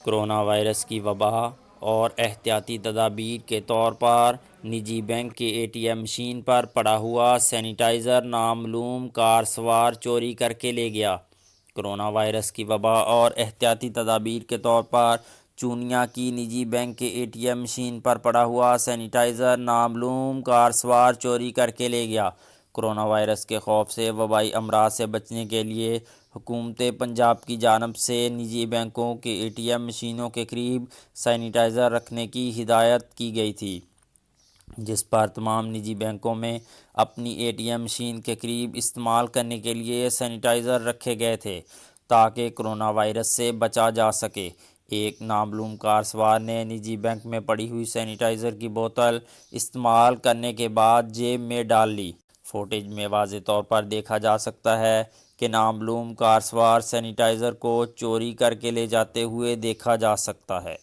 Corona virus کی وبا اور احتیاطی تدابیر کے طور پر نجی بینک کے اے ٹی ایم مشین پر پڑا ہوا سینیٹائزر نامعلوم کار سوار چوری کر کے لے گیا۔ کرونا وائرس کی وبا اور احتیاطی تدابیر کے طور پر چونیا کی نجی بینک کے اے ٹی ایم مشین پر پڑا ہوا سینیٹائزر نامعلوم کار سوار چوری کر کے لے گیا۔ کرونا وائرس کے خوف سے وبائی امراض سے بچنے کے لیے حکومت پنجاب کی جانب سے نجی بینکوں کے اے ٹی ایم مشینوں کے قریب سینیٹائزر رکھنے کی ہدایت کی گئی تھی، جس پر تمام نجی بینکوں میں اپنی اے ٹی ایم مشین کے قریب استعمال کرنے کے لیے سینیٹائزر رکھے گئے تھے تاکہ کرونا وائرس سے بچا جا سکے۔ ایک نامعلوم کار سوار نے نجی بینک میں پڑی ہوئی سینیٹائزر کی بوتل استعمال کرنے کے بعد جیب میں ڈال لی۔ فوٹیج میں واضح طور پر دیکھا جا سکتا ہے کہ نامعلوم کار سوار سینیٹائزر کو چوری کر کے لے جاتے ہوئے دیکھا جا سکتا ہے۔